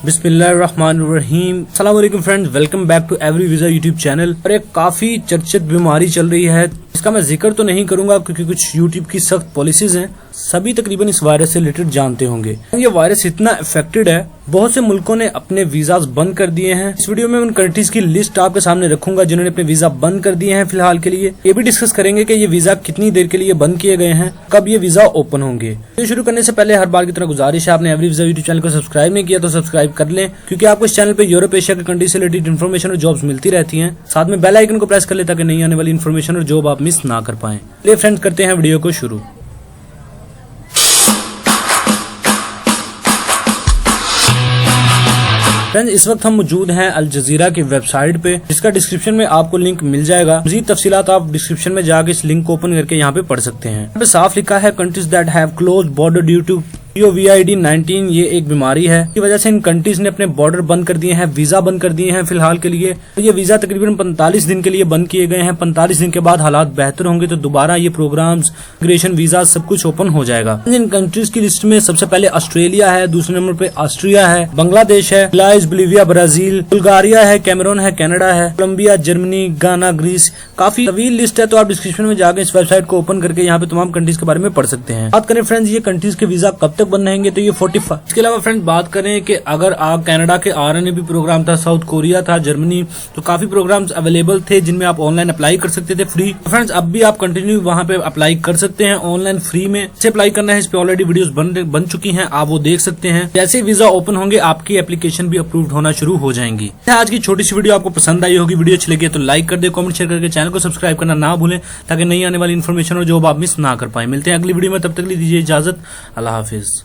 बिस्मिल्लाहिर्रहमानिर्रहीम। अस्सलाम वालेकुम friends, welcome back to every visa YouTube channel. और एक काफी चर्चित बीमारी चल रही है, इसका मैं जिक्र तो नहीं करूंगा क्योंकि कुछ यूट्यूब की सख्त पॉलिसीज हैं। सभी तकरीबन इस वायरस से रिलेटेड जानते होंगे। ये वायरस इतना इफेक्टेड है, बहुत से मुल्कों ने अपने वीजाज बंद कर दिए हैं। इस वीडियो में उन कंट्रीज की लिस्ट आपके सामने रखूंगा जिन्होंने अपने वीजा बंद कर दिए हैं फिलहाल के लिए। ये भी डिस्कस करेंगे कि ये वीजा कितनी देर के लिए बंद किए गए हैं, कब ये वीजा ओपन होंगे। तो शुरू करने से पहले हर बार की तरह गुजारिश है, आपने एवरी वीजा यूट्यूब चैनल को सब्सक्राइब नहीं किया तो सब्सक्राइब कर लें, क्योंकि आपको इस चैनल पे यूरोप एशिया की कंट्री से रिलेटेड इन्फॉर्मेशन और जॉब्स मिलती रहती हैं। साथ में बेल आइकन को प्रेस कर ले ताकि नई आने वाली इन्फॉर्मेशन और जॉब आप मिस ना कर पाएं। चलिए फ्रेंड्स, करते हैं वीडियो को शुरू। फ्रेंड्स, इस वक्त हम मौजूद हैं अल जजीरा की वेबसाइट पे, जिसका डिस्क्रिप्शन में आपको लिंक मिल जाएगा। मजीद तफसीलात आप डिस्क्रिप्शन में जाके इस लिंक को ओपन करके यहाँ पे पढ़ सकते हैं। यहाँ पे साफ लिखा है countries that have close border due to COVID-19। ये एक बीमारी है, की वजह से इन कंट्रीज ने अपने बॉर्डर बंद कर दिए हैं, वीजा बंद कर दिए हैं फिलहाल के लिए। तो ये वीजा तकरीबन 45 दिन के लिए बंद किए गए हैं। 45 दिन के बाद हालात बेहतर होंगे तो दोबारा ये प्रोग्राम्स, इमिग्रेशन, वीजा सब कुछ ओपन हो जाएगा। इन कंट्रीज की लिस्ट में सबसे पहले ऑस्ट्रेलिया है, दूसरे नंबर पे ऑस्ट्रिया है, बांग्लादेश है, बोलिविया, ब्राजील, बुल्गारिया है, कैमरून है, कनाडा है, कोलंबिया, जर्मनी, गाना, ग्रीस। काफी तवील लिस्ट है, तो आप डिस्क्रिप्शन में जाकर इस वेबसाइट को ओपन करके यहाँ पे तमाम कंट्रीज के बारे में पढ़ सकते हैं। बात करें फ्रेंड्स ये कंट्रीज के वीजा कब तक बंद रहेंगे, तो ये 45। इसके अलावा फ्रेंड्स बात करें कि अगर आप कनाडा के RNA भी प्रोग्राम था, साउथ कोरिया था, जर्मनी, तो काफी प्रोग्राम्स अवेलेबल थे जिनमें आप ऑनलाइन अप्लाई कर सकते थे फ्री। फ्रेंड्स अब भी आप कंटिन्यू वहां पे अप्लाई कर सकते हैं ऑनलाइन फ्री में। इसे अप्लाई करना है, इस पे ऑलरेडी वीडियोस बन चुकी हैं, आप वो देख सकते हैं। जैसे वीजा ओपन होंगे आपकी एप्लीकेशन भी अप्रूव होना शुरू हो जाएंगी। आज की छोटी सी वीडियो आपको पसंद आई होगी। वीडियो अच्छी लगी तो लाइक कर दे, कमेंट शेयर करके चैनल को सब्सक्राइब करना ना भूलें ताकि नई आने वाली इन्फॉर्मेशन और जॉब आप मिस ना कर पाए। मिलते हैं अगली वीडियो में, तब तक लीजिए इजाजत। अल्लाह हाफिज।